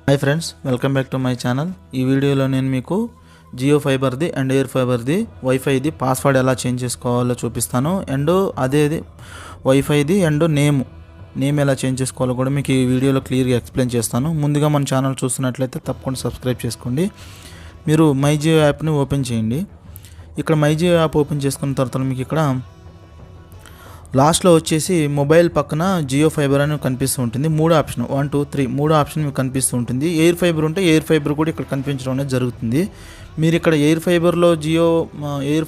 Hi friends, welcome back to my channel. ఈ వీడియోలో నేను మీకు జియో ఫైబర్ది అండ్ ఎయిర్ ఫైబర్ది వైఫైది పాస్వర్డ్ ఎలా చేంజ్ చేసుకోవాలో చూపిస్తాను. అండ్ అదేది వైఫైది అండ్ నేమ్ ఎలా చేంజ్ చేసుకోవాలో కూడా మీకు ఈ వీడియోలో క్లియర్గా ఎక్స్ప్లెయిన్ చేస్తాను. ముందుగా మన ఛానల్ చూస్తున్నట్లయితే తప్పకుండా సబ్స్క్రైబ్ చేసుకోండి. మీరు మై జియో యాప్ని ఓపెన్ చేయండి. ఇక్కడ మై జియో యాప్ ఓపెన్ చేసుకున్న తర్వాత మీకు ఇక్కడ లాస్ట్లో వచ్చేసి మొబైల్ పక్కన జియో ఫైబర్ అని కనిపిస్తూ ఉంటుంది. 3 ఆప్షన్ 1 2 3 3 ఆప్షన్ మీకు కనిపిస్తూ ఉంటుంది. ఎయిర్ ఫైబర్ ఉంటే ఎయిర్ ఫైబర్ కూడా ఇక్కడ కనిపించడం అనేది జరుగుతుంది. మీరు ఇక్కడ ఎయిర్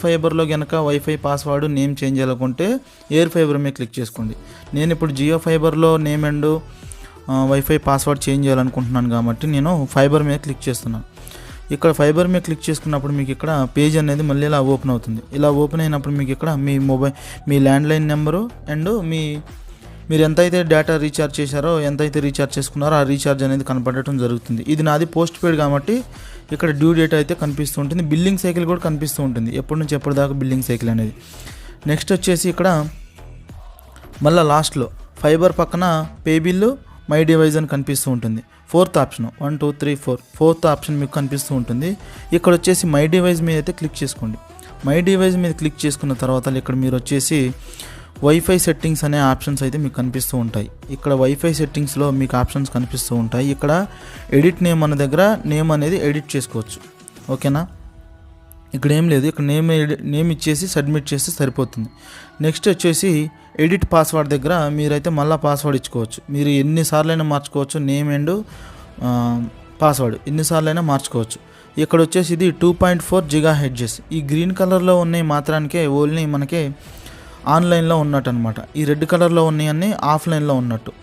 ఫైబర్లో కనుక వైఫై పాస్వర్డ్ నేమ్ చేంజ్ చేయాలనుకుంటే ఎయిర్ ఫైబర్ మీద క్లిక్ చేసుకోండి. నేను ఇప్పుడు జియో ఫైబర్లో name and wifi password change చేయాలనుకుంటున్నాను కాబట్టి నేను ఫైబర్ మీద క్లిక్ చేస్తున్నాను. ఇక్కడ ఫైబర్ మీద క్లిక్ చేసుకున్నప్పుడు మీకు ఇక్కడ పేజ్ అనేది మళ్ళీ ఇలా ఓపెన్ అవుతుంది. ఇలా ఓపెన్ అయినప్పుడు మీకు ఇక్కడ మీ ల్యాండ్లైన్ నెంబరు అండ్ మీరు ఎంతైతే డేటా రీఛార్జ్ చేశారో, ఎంతైతే రీఛార్జ్ చేసుకున్నారో ఆ రీఛార్జ్ అనేది కనపడటం జరుగుతుంది. ఇది నాది పోస్ట్ పెయిడ్ కాబట్టి ఇక్కడ డ్యూ డేట్ అయితే కనిపిస్తూ ఉంటుంది. బిల్లింగ్ సైకిల్ కూడా కనిపిస్తూ ఉంటుంది, ఎప్పటి నుంచి ఎప్పటిదాకా బిల్లింగ్ సైకిల్ అనేది. నెక్స్ట్ వచ్చేసి ఇక్కడ మళ్ళీ లాస్ట్లో ఫైబర్ పక్కన పే బిల్లు మై డివైజ్ అని కనిపిస్తూ ఉంటుంది. 4th ఆప్షన్ 1 2 3 4 4th ఆప్షన్ మీకు కనిపిస్తూ ఉంటుంది. ఇక్కడ వచ్చేసి మై డివైజ్ మీద అయితే క్లిక్ చేసుకోండి. మై డివైజ్ మీద క్లిక్ చేసుకున్న తర్వాత ఇక్కడ మీరు వచ్చేసి వైఫై సెట్టింగ్స్ అనే ఆప్షన్స్ అయితే మీకు కనిపిస్తూ ఉంటాయి. ఇక్కడ వైఫై సెట్టింగ్స్లో మీకు ఆప్షన్స్ కనిపిస్తూ ఉంటాయి. ఇక్కడ ఎడిట్ నేమ్ అన్న దగ్గర నేమ్ అనేది ఎడిట్ చేసుకోవచ్చు. ఓకేనా, ఇక్కడ ఏం లేదు, ఇక్కడ నేమ్ ఇచ్చేసి సబ్మిట్ చేస్తే సరిపోతుంది. నెక్స్ట్ వచ్చేసి ఎడిట్ పాస్వర్డ్ దగ్గర మీరైతే మళ్ళీ పాస్వర్డ్ ఇచ్చుకోవచ్చు. మీరు ఎన్నిసార్లైనా మార్చుకోవచ్చు. నేమ్ అండ్ పాస్వర్డ్ ఎన్నిసార్లైనా మార్చుకోవచ్చు. ఇక్కడ వచ్చేసి ఇది 2.4 GHz. ఈ గ్రీన్ కలర్లో ఉన్నాయి మాత్రానికే ఓన్లీ మనకి ఆన్లైన్లో ఉన్నట్టు అనమాట. ఈ రెడ్ కలర్లో ఉన్నాయన్నీ ఆఫ్లైన్లో ఉన్నట్టు.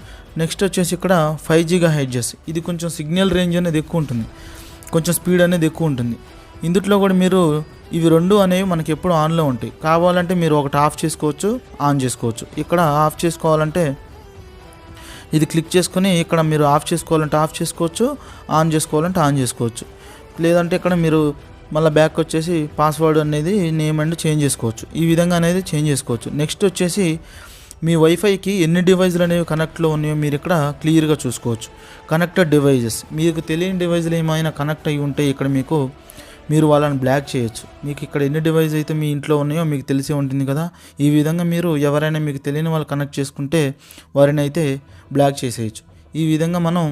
నెక్స్ట్ వచ్చేసి ఇక్కడ 5 GHz. ఇది కొంచెం సిగ్నల్ రేంజ్ అనేది ఎక్కువ ఉంటుంది, కొంచెం స్పీడ్ అనేది ఎక్కువ ఉంటుంది. ఇందులో కూడా మీరు ఇవి రెండు అనేవి మనకి ఎప్పుడు ఆన్లో ఉంటాయి. కావాలంటే మీరు ఒకటి ఆఫ్ చేసుకోవచ్చు, ఆన్ చేసుకోవచ్చు. ఇక్కడ ఆఫ్ చేసుకోవాలంటే ఇది క్లిక్ చేసుకొని ఇక్కడ మీరు ఆఫ్ చేసుకోవాలంటే ఆఫ్ చేసుకోవచ్చు, ఆన్ చేసుకోవాలంటే ఆన్ చేసుకోవచ్చు. లేదంటే ఇక్కడ మీరు మళ్ళీ బ్యాక్ వచ్చేసి పాస్వర్డ్ అనేది నేమ్ అండ్ చేంజ్ చేసుకోవచ్చు. ఈ విధంగా అనేది చేంజ్ చేసుకోవచ్చు. నెక్స్ట్ వచ్చేసి మీ వైఫైకి ఎన్ని డివైజులు అనేవి కనెక్ట్లో ఉన్నాయో మీరు ఇక్కడ క్లియర్గా చూసుకోవచ్చు. కనెక్టెడ్ డివైజెస్, మీకు తెలియని డివైజులు ఏమైనా కనెక్ట్ అయ్యి ఉంటే ఇక్కడ మీరు వాళ్ళని బ్లాక్ చేయొచ్చు. మీకు ఇక్కడ ఎన్ని డివైస్ అయితే మీ ఇంట్లో ఉన్నాయో మీకు తెలిసే ఉంటుంది కదా. ఈ విధంగా మీరు ఎవరైనా మీకు తెలియని వాళ్ళు కనెక్ట్ చేసుకుంటే వారిని అయితే బ్లాక్ చేసేయచ్చు. ఈ విధంగా మనం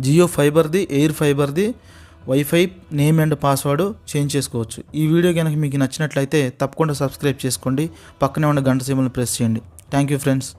జియో ఫైబర్ది, ఎయిర్ ఫైబర్ది wifi name and password change చేసుకోవచ్చు. ఈ వీడియో కనుక మీకు నచ్చినట్లయితే తప్పకుండా సబ్స్క్రైబ్ చేసుకోండి. పక్కనే ఉన్న గంట సింబల్ని ప్రెస్ చేయండి. Thank you friends.